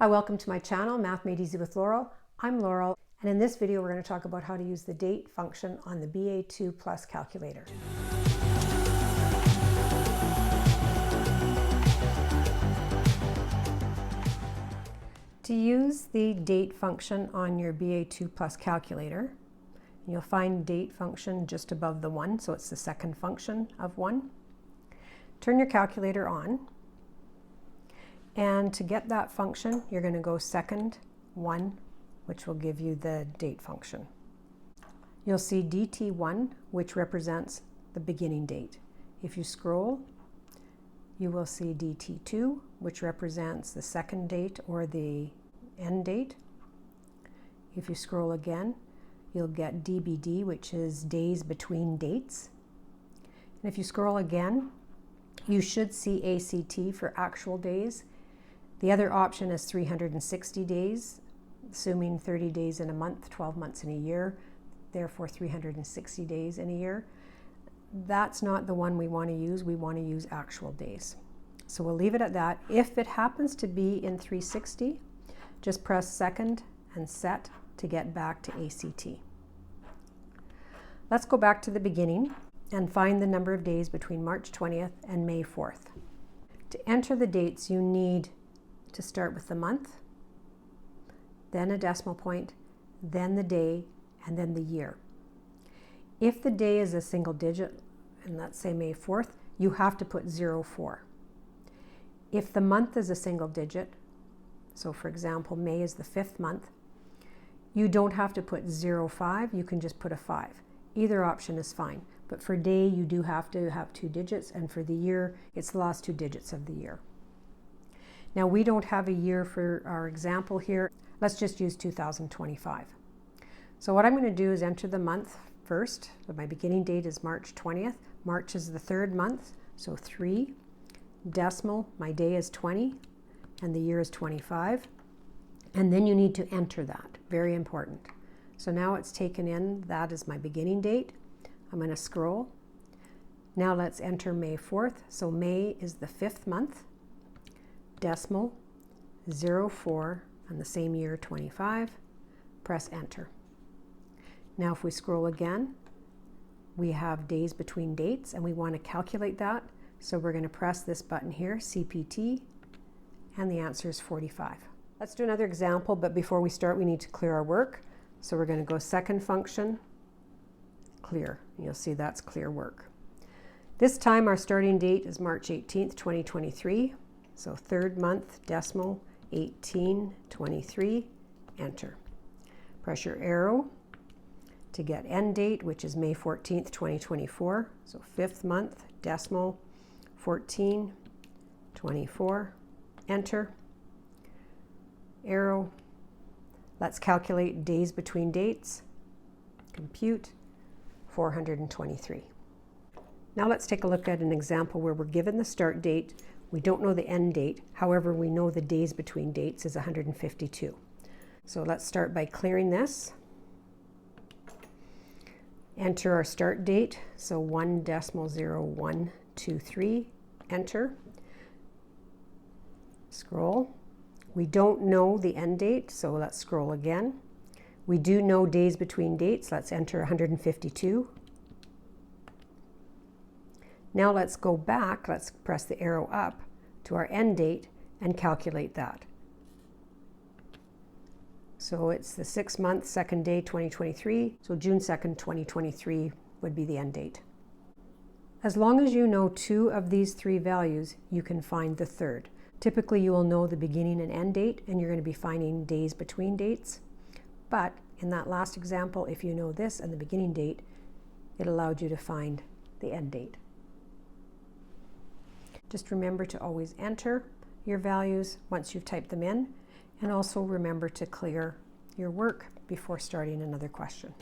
Hi, welcome to my channel, Math Made Easy with Laurel. I'm Laurel, and in this video we're going to talk about how to use the date function on the BAII Plus calculator. To use the date function on your BAII Plus calculator, you'll find date function just above the 1, so it's the second function of 1. Turn your calculator on. And to get that function, you're going to go second 1, which will give you the date function. You'll see DT1, which represents the beginning date. If you scroll, you will see DT2, which represents the second date or the end date. If you scroll again, you'll get DBD, which is days between dates. And if you scroll again, you should see ACT for actual days. The other option is 360 days, assuming 30 days in a month, 12 months in a year, therefore 360 days in a year. That's not the one we want to use. We want to use actual days. So we'll leave it at that. If it happens to be in 360, just press second and set to get back to ACT. Let's go back to the beginning and find the number of days between March 20th and May 4th. To enter the dates, you need to start with the month, then a decimal point, then the day, and then the year. If the day is a single digit, and let's say May 4th, you have to put 04. If the month is a single digit, so for example, May is the 5th month, you don't have to put 05, you can just put a 5. Either option is fine, but for day, you do have to have 2 digits, and for the year, it's the last 2 digits of the year. Now, we don't have a year for our example here. Let's just use 2025. So what I'm going to do is enter the month first. So my beginning date is March 20th. March is the 3rd month, so 3. Decimal, my day is 20, and the year is 25. And then you need to enter that. Very important. So now it's taken in, that is my beginning date. I'm going to scroll. Now let's enter May 4th. So May is the 5th month. Decimal 04 and the same year 25, press enter. Now if we scroll again, we have days between dates and we want to calculate that, so we're going to press this button here, CPT, and the answer is 45. Let's do another example, but before we start we need to clear our work, so we're going to go second function, clear. You'll see that's clear work. This time our starting date is March 18th, 2023. So 3rd month, decimal, 1823, enter. Press your arrow to get end date, which is May 14th, 2024. So 5th month, decimal, 1424, enter. Arrow. Let's calculate days between dates. Compute, 423. Now let's take a look at an example where we're given the start date. We don't know the end date, however, we know the days between dates is 152. So let's start by clearing this. Enter our start date, so 1.0123, enter. Scroll. We don't know the end date, so let's scroll again. We do know days between dates, let's enter 152. Now let's go back, let's press the arrow up to our end date and calculate that. So it's the 6th month, 2nd day, 2023, so June 2nd, 2023 would be the end date. As long as you know 2 of these 3 values, you can find the 3rd. Typically you will know the beginning and end date, and you're going to be finding days between dates. But in that last example, if you know this and the beginning date, it allowed you to find the end date. Just remember to always enter your values once you've typed them in, and also remember to clear your work before starting another question.